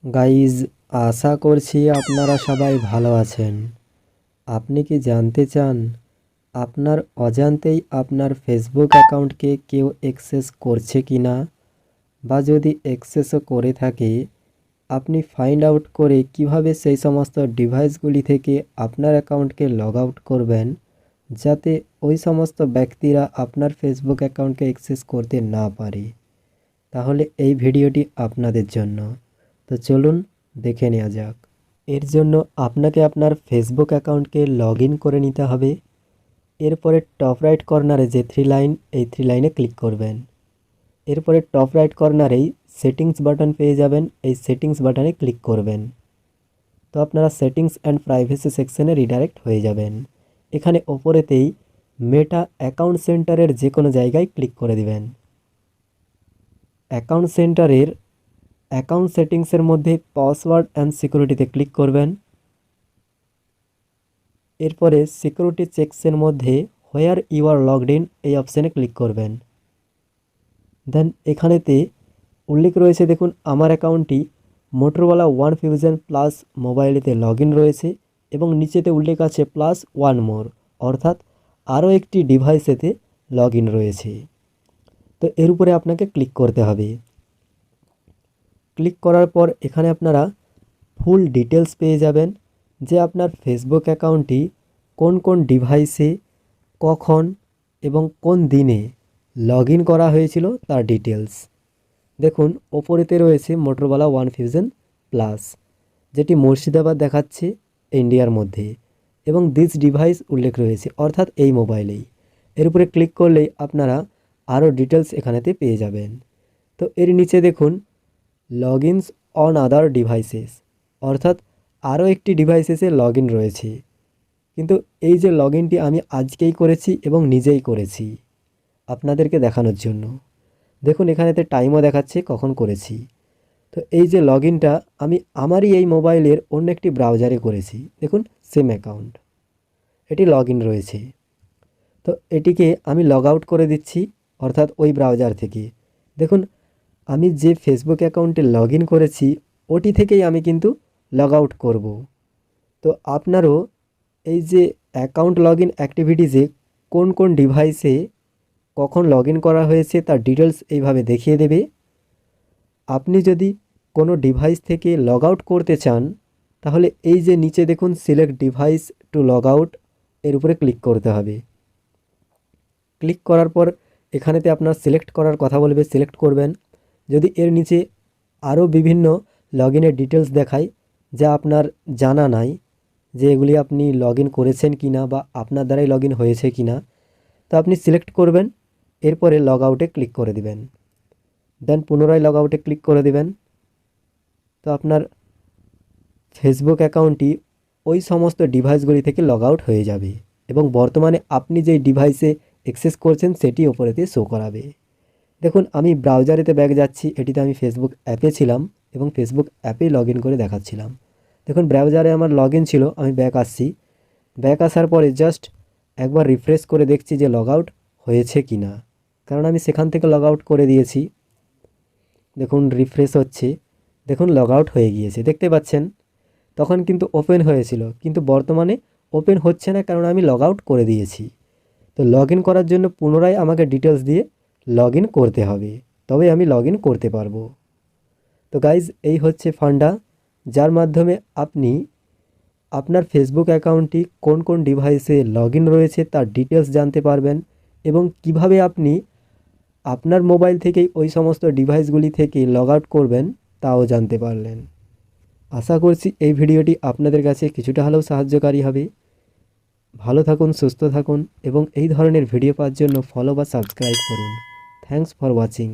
Guys, আশা করছি আপনারা সবাই ভালো আছেন। আপনি কি জানতে চান আপনার অজান্তেই আপনার ফেসবুক অ্যাকাউন্টকে কেউ অ্যাক্সেস করছে কি না, বা যদি অ্যাক্সেসও করে থাকে আপনি ফাইন্ড আউট করে কিভাবে সেই সমস্ত ডিভাইসগুলি থেকে আপনার অ্যাকাউন্টকে লগ আউট করবেন, যাতে ওই সমস্ত ব্যক্তিরা আপনার ফেসবুক অ্যাকাউন্টকে অ্যাক্সেস করতে না পারে। তাহলে এই ভিডিওটি আপনাদের জন্য। তো চলুন দেখে নেওয়া যাক। এর জন্য আপনাকে আপনার ফেসবুক অ্যাকাউন্টকে লগ ইন করে নিতে হবে। এরপরে টপ রাইট কর্নারে যে থ্রি লাইন, এই থ্রি লাইনে ক্লিক করবেন। এরপরে টপ রাইট কর্নারেই সেটিংস বাটন পেয়ে যাবেন, এই সেটিংস বাটনে ক্লিক করবেন। তো আপনারা সেটিংস অ্যান্ড প্রাইভেসি সেকশনে রিডাইরেক্ট হয়ে যাবেন। এখানে ওপরেতেই মেটা অ্যাকাউন্ট সেন্টারের যে কোনো জায়গায় ক্লিক করে দিবেন। অ্যাকাউন্ট সেন্টারের অ্যাকাউন্ট সেটিংসের মধ্যে পাসওয়ার্ড অ্যান্ড সিকিউরিটিতে ক্লিক করবেন। এরপরে সিকিউরিটি চেকসের মধ্যে where you are logged in, এই অপশানে ক্লিক করবেন। দেন এখানেতে উল্লেখ রয়েছে, দেখুন আমার অ্যাকাউন্টটি মোটরোলা ওয়ান ফিউশন প্লাস মোবাইলেতে লগ ইন রয়েছে এবং নিচেতে উল্লেখ আছে প্লাস ওয়ান মোর, অর্থাৎ আরও একটি ডিভাইসেতে লগ ইন রয়েছে। তো এর উপরে আপনাকে ক্লিক করতে হবে। ক্লিক করার পর এখানে আপনারা ফুল ডিটেলস পেয়ে যাবেন, যে আপনার ফেসবুক অ্যাকাউন্টটি কোন কোন ডিভাইসে, কখন এবং কোন দিনে লগ ইন করা হয়েছিল তার ডিটেলস। দেখুন ওপরেতে রয়েছে মোটরোলা ওয়ান ফিউশন প্লাস, যেটি মুর্শিদাবাদ দেখাচ্ছে ইন্ডিয়ার মধ্যে, এবং দিস ডিভাইস উল্লেখ রয়েছে, অর্থাৎ এই মোবাইলেই। এর উপরে ক্লিক করলেই আপনারা আরও ডিটেলস এখানেতে পেয়ে যাবেন। তো এর নিচে দেখুন log ins on other devices, অর্থাৎ আরও একটি ডিভাইসেসে লগ ইন রয়েছে। কিন্তু এই যে লগ ইনটি আমি আজকেই করেছি এবং নিজেই করেছি আপনাদেরকে দেখানোর জন্য। দেখুন এখানেতে টাইমও দেখাচ্ছে কখন করেছি। তো এই যে লগ ইনটা আমি আমারই এই মোবাইলের অন্য একটি ব্রাউজারে করেছি, দেখুন সেম অ্যাকাউন্ট, এটি লগ ইন রয়েছে। তো এটিকে আমি লগ আউট করে দিচ্ছি, অর্থাৎ ওই ব্রাউজার থেকে। দেখুন আমি যে ফেসবুক অ্যাকাউন্টে লগ ইন করেছি ওটি থেকেই আমি কিন্তু লগ আউট করব। তো আপনারও এই যে অ্যাকাউন্ট লগ ইন অ্যাক্টিভিটিসে কোন কোন ডিভাইসে কখন লগ ইন করা হয়েছে তার ডিটেলস এইভাবে দেখিয়ে দেবে। আপনি যদি কোনো ডিভাইস থেকে লগ আউট করতে চান, তাহলে এই যে নিচে দেখুন select device to log out, এর উপরে ক্লিক করতে হবে। ক্লিক করার পর এখানেতে আপনার সিলেক্ট করার কথা বলবে, সিলেক্ট করবেন। যদি এর নিচে আরও বিভিন্ন লগ ইনের ডিটেলস দেখায় যা আপনার জানা নাই, যে এগুলি আপনি লগ ইন করেছেন কি না বা আপনার দ্বারাই লগ ইন হয়েছে কি না, তো আপনি সিলেক্ট করবেন। এরপরে লগ আউটে ক্লিক করে দিবেন। দেন পুনরায় লগ আউটে ক্লিক করে দিবেন। তো আপনার ফেসবুক অ্যাকাউন্টটি ওই সমস্ত ডিভাইসগুলি থেকে লগ আউট হয়ে যাবে এবং বর্তমানে আপনি যেই ডিভাইসে অ্যাক্সেস করছেন সেটি ওপরেতে শো করাবে। দেখুন আমি ব্রাউজারেতে ব্যাক যাচ্ছি, এটিতে আমি ফেসবুক অ্যাপে ছিলাম এবং ফেসবুক অ্যাপেই লগ ইন করে দেখাচ্ছিলাম। দেখুন ব্রাউজারে আমার লগ ইন ছিল, আমি ব্যাক আসছি। ব্যাক আসার পরে জাস্ট একবার রিফ্রেশ করে দেখছি যে লগ আউট হয়েছে কি না, কারণ আমি সেখান থেকে লগ আউট করে দিয়েছি। দেখুন রিফ্রেশ হচ্ছে, দেখুন লগ আউট হয়ে গিয়েছে, দেখতে পাচ্ছেন। তখন কিন্তু ওপেন হয়েছিল, কিন্তু বর্তমানে ওপেন হচ্ছে না, কারণ আমি লগ আউট করে দিয়েছি। তো লগ ইন করার জন্য পুনরায় আমাকে ডিটেলস দিয়ে লগ ইন করতে হবে, তবে আমি লগ ইন করতে পারবো। তো গাইজ এই হচ্ছে ফান্ডা, যার মাধ্যমে আপনি আপনার ফেসবুক অ্যাকাউন্টটি কোন কোন ডিভাইসে লগ ইন রয়েছে তার ডিটেলস জানতে পারবেন এবং কিভাবে আপনি আপনার মোবাইল থেকেই ওই সমস্ত ডিভাইসগুলি থেকে লগ আউট করবেন তাও জানতে পারলেন। আশা করছি এই ভিডিওটি আপনাদের কাছে কিছুটা হলেও সাহায্যকারী হবে। ভালো থাকুন, সুস্থ থাকুন এবং এই ধরনের ভিডিও পাওয়ার জন্য ফলো বা সাবস্ক্রাইব করুন। Thanks for watching.